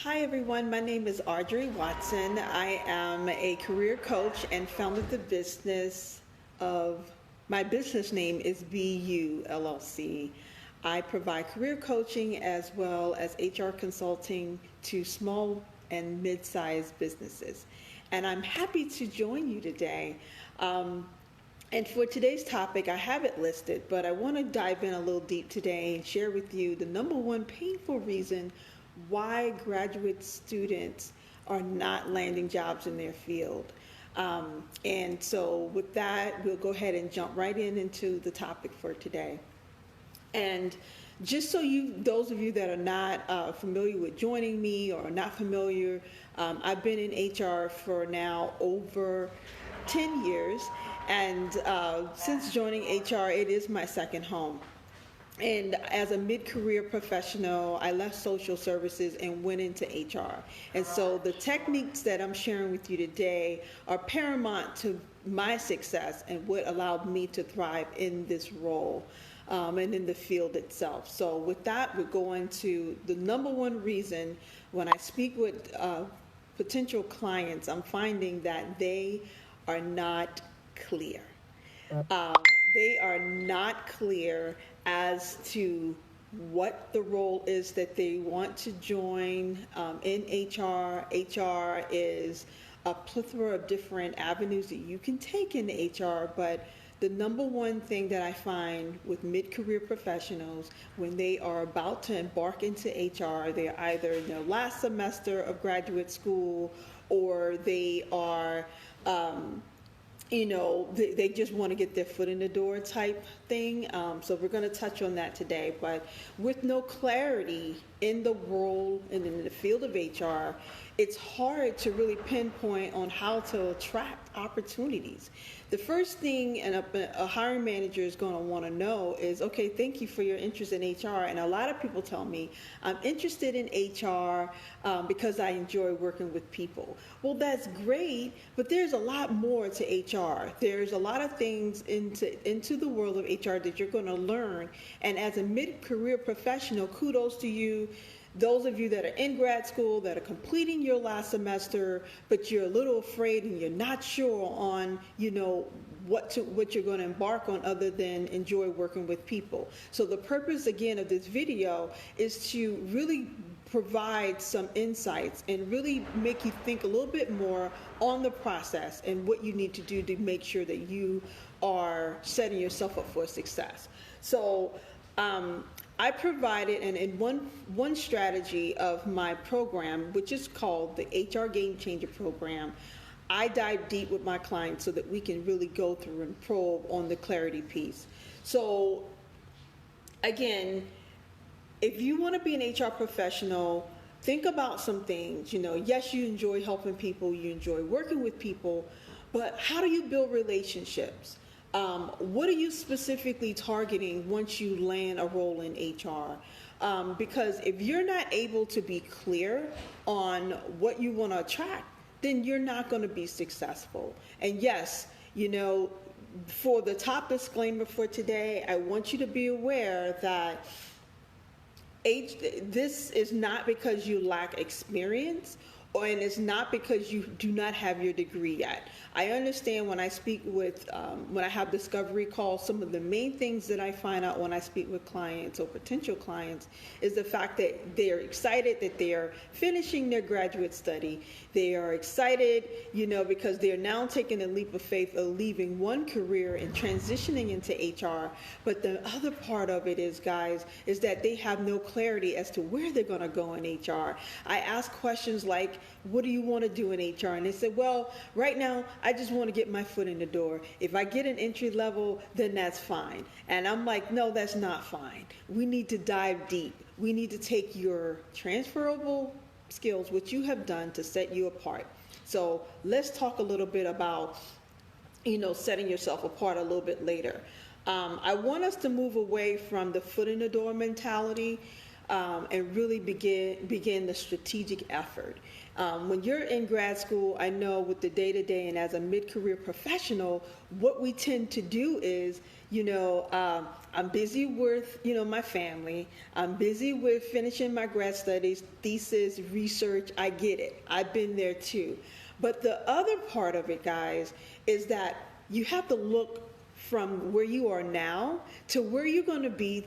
Hi everyone, my name is Audrey Watson. I am a career coach and founded the business of, my business name is BU LLC. I provide career coaching as well as HR consulting to small and mid-sized businesses. And I'm happy to join you today. And for today's topic, I have it listed, but I want to dive in a little deep today and share with you the number one painful reason why graduate students are not landing jobs in their field. And so, with that, we'll go ahead and jump right into the topic for today. And just so those of you that are not familiar with joining me or not familiar, I've been in HR for now over 10 years. And since joining HR, it is my second home. And as a mid-career professional, I left social services and went into HR. And so the techniques that I'm sharing with you today are paramount to my success and what allowed me to thrive in this role and in the field itself. So with that, we're going to the number one reason when I speak with potential clients, I'm finding that they are not clear. Um, they are not clear as to what the role is that they want to join in HR. HR is a plethora of different avenues that you can take in HR, but the number one thing that I find with mid-career professionals when they are about to embark into HR, they're either in their last semester of graduate school or they are they just want to get their foot in the door type thing. So we're going to touch on that today. But with no clarity in the role and in the field of HR, it's hard to really pinpoint on how to attract opportunities. The first thing a hiring manager is going to want to know is, okay, thank you for your interest in HR. And a lot of people tell me, I'm interested in HR because I enjoy working with people. Well, that's great, but there's a lot more to HR. There's a lot of things into the world of HR that you're going to learn. And as a mid-career professional, kudos to you. Those of you that are in grad school, that are completing your last semester, but you're a little afraid and you're not sure on, what you're going to embark on other than enjoy working with people. So the purpose, again, of this video is to really provide some insights and really make you think a little bit more on the process and what you need to do to make sure that you are setting yourself up for success. So, I provided, and in one strategy of my program, which is called the HR Game Changer Program, I dive deep with my clients so that we can really go through and probe on the clarity piece. So, again, if you want to be an HR professional, think about some things. Yes, you enjoy helping people, you enjoy working with people, but how do you build relationships? What are you specifically targeting once you land a role in HR? Because if you're not able to be clear on what you want to attract, then you're not going to be successful. And yes, for the top disclaimer for today, I want you to be aware that this is not because you lack experience, and it's not because you do not have your degree yet. I understand when I speak with, when I have discovery calls, some of the main things that I find out when I speak with clients or potential clients is the fact that they're excited that they are finishing their graduate study. They are excited, because they're now taking a leap of faith of leaving one career and transitioning into HR. But the other part of it is, guys, is that they have no clarity as to where they're going to go in HR. I ask questions like, what do you want to do in HR? And they said, well, right now, I just want to get my foot in the door. If I get an entry level, then that's fine. And I'm like, no, that's not fine. We need to dive deep. We need to take your transferable skills, which you have done to set you apart. So let's talk a little bit about, setting yourself apart a little bit later. I want us to move away from the foot in the door mentality. and really begin the strategic effort. When you're in grad school, I know with the day-to-day and as a mid-career professional, what we tend to do is, I'm busy with, my family. I'm busy with finishing my grad studies, thesis, research. I get it. I've been there too. But the other part of it, guys, is that you have to look from where you are now to where you're going to be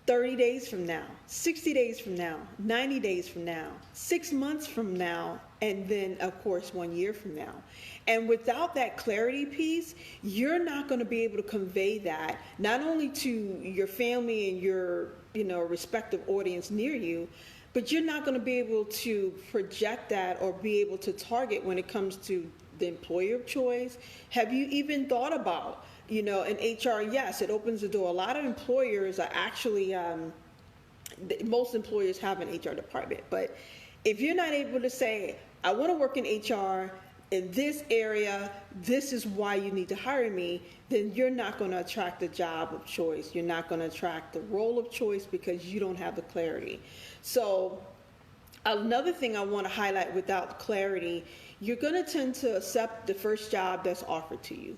30 days from now, 60 days from now, 90 days from now, 6 months from now, and then, of course, 1 year from now. And without that clarity piece, you're not going to be able to convey that not only to your family and your, respective audience near you, but you're not going to be able to project that or be able to target when it comes to the employer of choice. Have you even thought about, in HR, yes, it opens the door. A lot of employers are actually, most employers have an HR department. But if you're not able to say, I want to work in HR in this area, this is why you need to hire me, then you're not going to attract the job of choice. You're not going to attract the role of choice because you don't have the clarity. So another thing I want to highlight, without clarity, you're going to tend to accept the first job that's offered to you.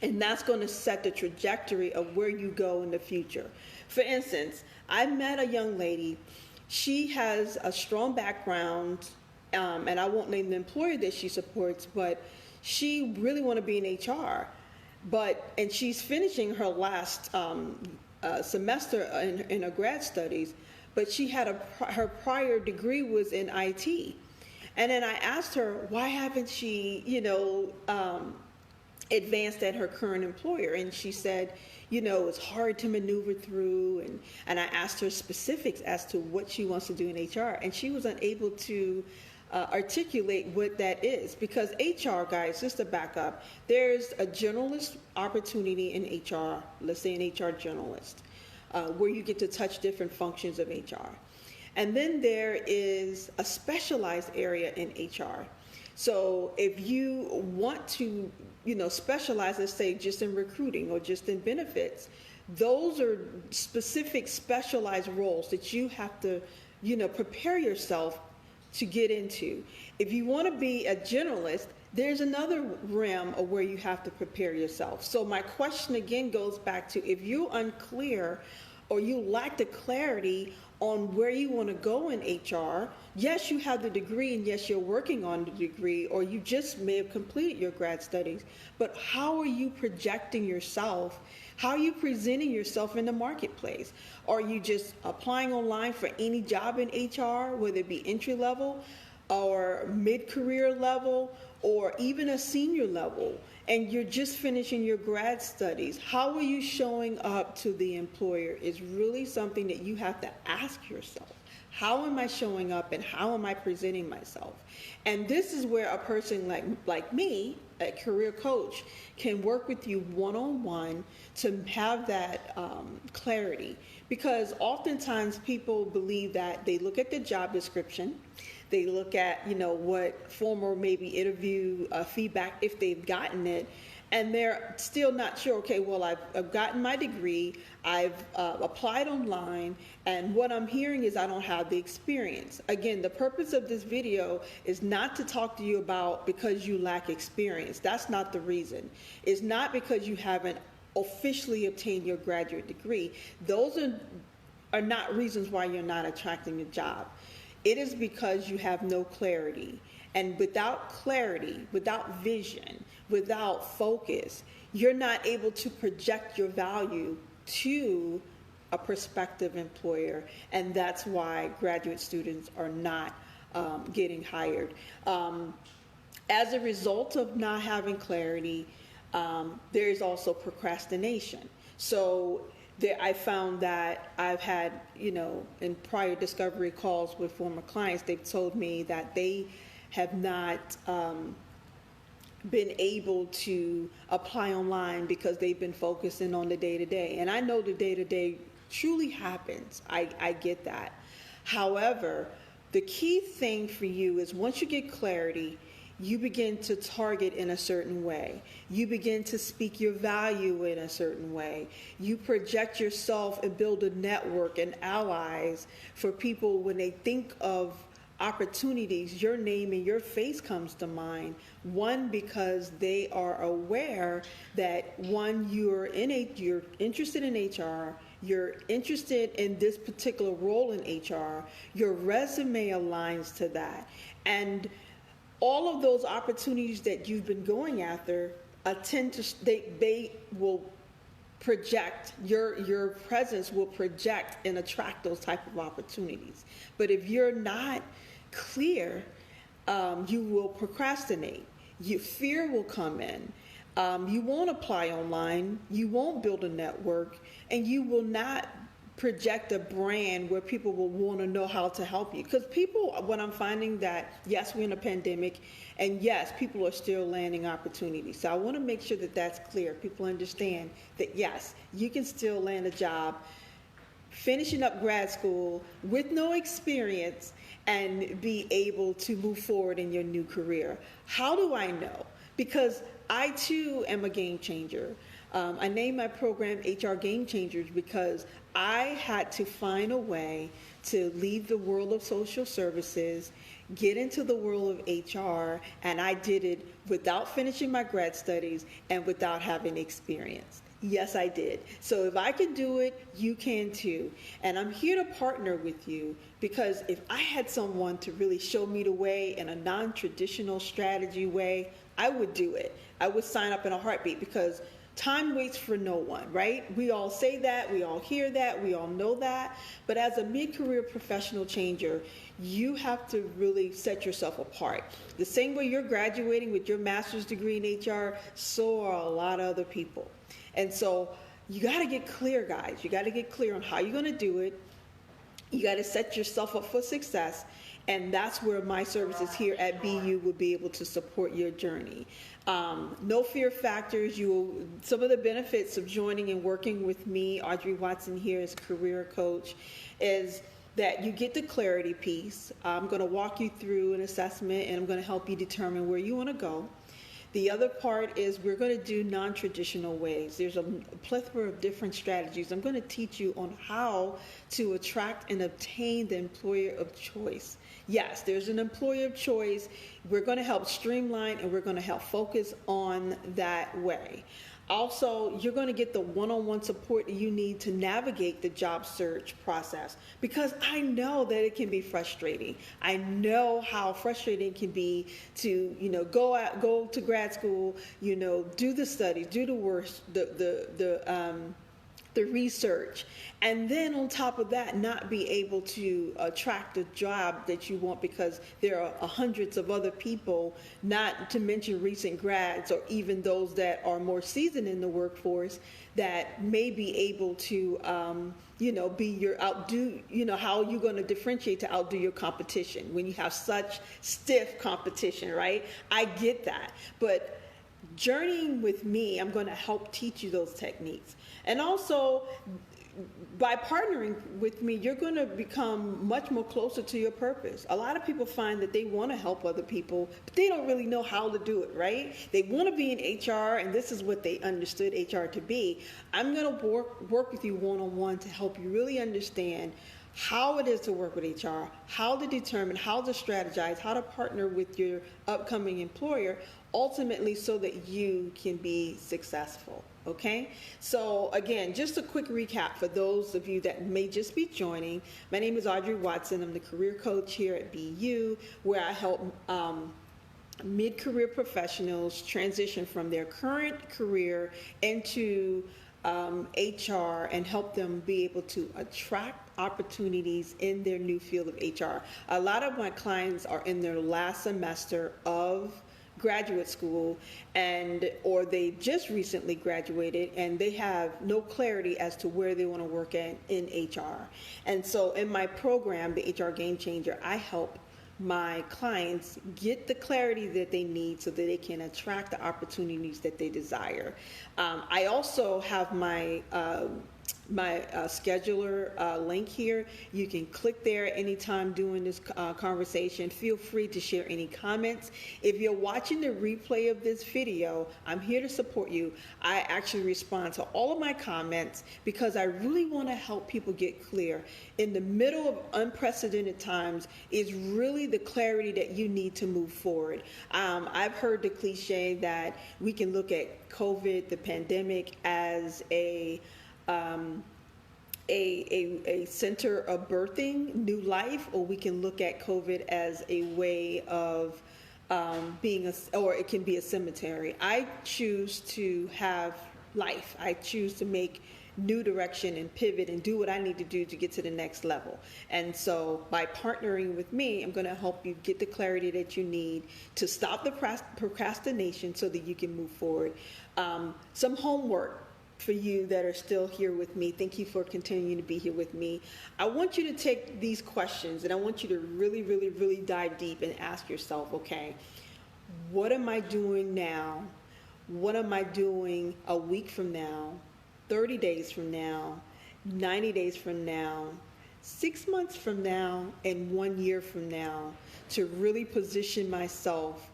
And that's going to set the trajectory of where you go in the future. For instance, I met a young lady. She has a strong background, and I won't name the employer that she supports, but she really want to be in HR. And she's finishing her last semester in her grad studies, but she had her prior degree was in IT. And then I asked her, why haven't she, advanced at her current employer? And she said, it's hard to maneuver through. And I asked her specifics as to what she wants to do in HR. And she was unable to articulate what that is. Because HR, guys, just to back up, there's a generalist opportunity in HR, let's say an HR generalist, where you get to touch different functions of HR. And then there is a specialized area in HR. So if you want to, specialize, let's say, just in recruiting or just in benefits, those are specific specialized roles that you have to, prepare yourself to get into. If you want to be a generalist, there's another realm of where you have to prepare yourself. So my question again goes back to, if you're unclear or you lack the clarity on where you want to go in HR, yes, you have the degree, and yes, you're working on the degree, or you just may have completed your grad studies, but how are you projecting yourself? How are you presenting yourself in the marketplace? Are you just applying online for any job in HR, whether it be entry level or mid-career level or even a senior level, and you're just finishing your grad studies? How are you showing up to the employer is really something that you have to ask yourself. How am I showing up, and how am I presenting myself? And this is where a person like me, a career coach, can work with you one-on-one to have that clarity. Because oftentimes people believe that they look at the job description, they look at, what former maybe interview feedback, if they've gotten it, and they're still not sure, okay, well, I've gotten my degree, I've applied online, and what I'm hearing is I don't have the experience. Again, the purpose of this video is not to talk to you about because you lack experience. That's not the reason. It's not because you haven't officially obtained your graduate degree. Those are not reasons why you're not attracting a job. It is because you have no clarity. And without clarity, without vision, without focus, you're not able to project your value to a prospective employer. And that's why graduate students are not getting hired. As a result of not having clarity, there's also procrastination. So I found that I've had, in prior discovery calls with former clients, they've told me that they have not been able to apply online because they've been focusing on the day-to-day. And I know the day-to-day truly happens. I get that. However, the key thing for you is once you get clarity, you begin to target in a certain way. You begin to speak your value in a certain way. You project yourself and build a network and allies for people when they think of opportunities. Your name and your face comes to mind. One, because they are aware that one, you're interested in HR, you're interested in this particular role in HR, your resume aligns to that, and all of those opportunities that you've been going after they will project, your presence will project and attract those type of opportunities. But if you're not clear, you will procrastinate. Fear will come in. You won't apply online. You won't build a network, and you will not project a brand where people will want to know how to help you. Because what I'm finding that, yes, we're in a pandemic, and yes, people are still landing opportunities. So I want to make sure that that's clear. People understand that, yes, you can still land a job finishing up grad school with no experience and be able to move forward in your new career. How do I know? Because I too am a game changer. I named my program HR Game Changers because I had to find a way to leave the world of social services, get into the world of HR, and I did it without finishing my grad studies and without having experience. Yes, I did. So if I can do it, you can too. And I'm here to partner with you because if I had someone to really show me the way in a non-traditional strategy way, I would do it. I would sign up in a heartbeat because time waits for no one, right? We all say that, we all hear that, we all know that. But as a mid-career professional changer, you have to really set yourself apart. The same way you're graduating with your master's degree in HR, so are a lot of other people. And so you got to get clear, guys. You got to get clear on how you're going to do it. You got to set yourself up for success. And that's where my services here at BU will be able to support your journey. No fear factors. Some of the benefits of joining and working with me, Audrey Watson here as a career coach, is that you get the clarity piece. I'm going to walk you through an assessment and I'm going to help you determine where you want to go. The other part is we're going to do non-traditional ways. There's a plethora of different strategies. I'm going to teach you on how to attract and obtain the employer of choice. Yes, there's an employer of choice. We're going to help streamline and we're going to help focus on that way. Also, you're going to get the one-on-one support that you need to navigate the job search process, because I know that it can be frustrating. I know how frustrating it can be to, go to grad school, do the studies, do the work, the research, and then on top of that, not be able to attract the job that you want because there are hundreds of other people, not to mention recent grads or even those that are more seasoned in the workforce that may be able to, be your outdo, how are you going to differentiate to outdo your competition when you have such stiff competition, right? I get that. But journeying with me, I'm going to help teach you those techniques. And also, by partnering with me, you're going to become much more closer to your purpose. A lot of people find that they want to help other people, but they don't really know how to do it, right? They want to be in HR, and this is what they understood HR to be. I'm going to work with you one-on-one to help you really understand how it is to work with HR, how to determine, how to strategize, how to partner with your upcoming employer, ultimately so that you can be successful, okay? So again, just a quick recap for those of you that may just be joining. My name is Audrey Watson. I'm the career coach here at BU, where I help mid-career professionals transition from their current career into HR and help them be able to attract opportunities in their new field of HR. A lot of my clients are in their last semester of graduate school or they just recently graduated and they have no clarity as to where they want to work in HR. And so in my program, the HR Game Changer, I help my clients get the clarity that they need so that they can attract the opportunities that they desire. I also have my scheduler link here. You can click there anytime during this conversation. Feel free to share any comments. If you're watching the replay of this video, I'm here to support you. I actually respond to all of my comments because I really want to help people get clear. In the middle of unprecedented times is really the clarity that you need to move forward. I've heard the cliche that we can look at COVID, the pandemic, as a center of birthing new life, or we can look at COVID as a way of or it can be a cemetery. I choose to have life. I choose to make new direction and pivot and do what I need to do to get to the next level. And so by partnering with me, I'm going to help you get the clarity that you need to stop the procrastination so that you can move forward. Some homework for you that are still here with me. Thank you for continuing to be here with me. I want you to take these questions and I want you to really, really, really dive deep and ask yourself, okay, what am I doing now? What am I doing a week from now, 30 days from now, 90 days from now, 6 months from now, and 1 year from now to really position myself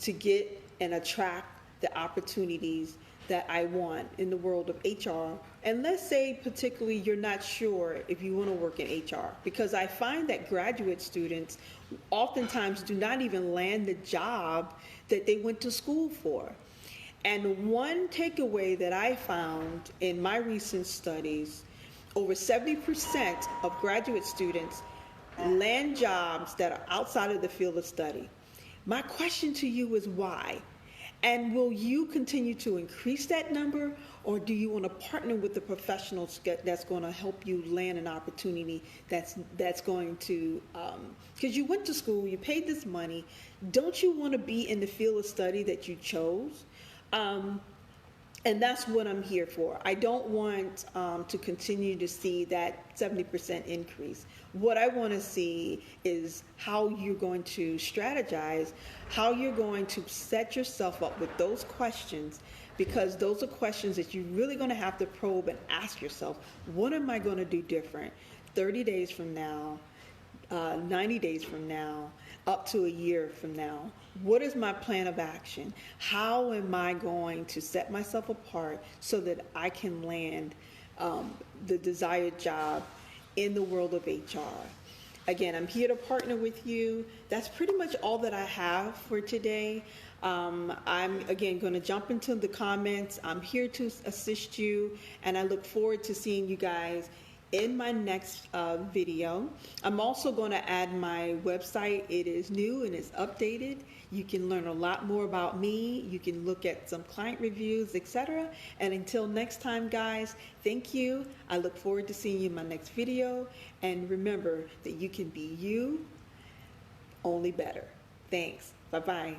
to get and attract the opportunities that I want in the world of HR. And let's say particularly you're not sure if you want to work in HR, because I find that graduate students oftentimes do not even land the job that they went to school for. And one takeaway that I found in my recent studies, over 70% of graduate students land jobs that are outside of the field of study. My question to you is why? And will you continue to increase that number, or do you want to partner with the professionals that's going to help you land an opportunity that's going to, because you went to school, you paid this money, don't you want to be in the field of study that you chose? And that's what I'm here for. I don't want to continue to see that 70% increase. What I want to see is how you're going to strategize, how you're going to set yourself up with those questions, because those are questions that you're really going to have to probe and ask yourself, what am I going to do different 30 days from now, 90 days from now, up to a year from now? What is my plan of action? How am I going to set myself apart so that I can land the desired job in the world of HR? Again, I'm here to partner with you. That's pretty much all that I have for today. I'm, again, going to jump into the comments. I'm here to assist you, and I look forward to seeing you guys in my next video. I'm also going to add my website. It is new and it's updated. You can learn a lot more about me. You can look at some client reviews, etc. And until next time, guys, thank you. I look forward to seeing you in my next video. And remember that you can be you, only better. Thanks. Bye-bye.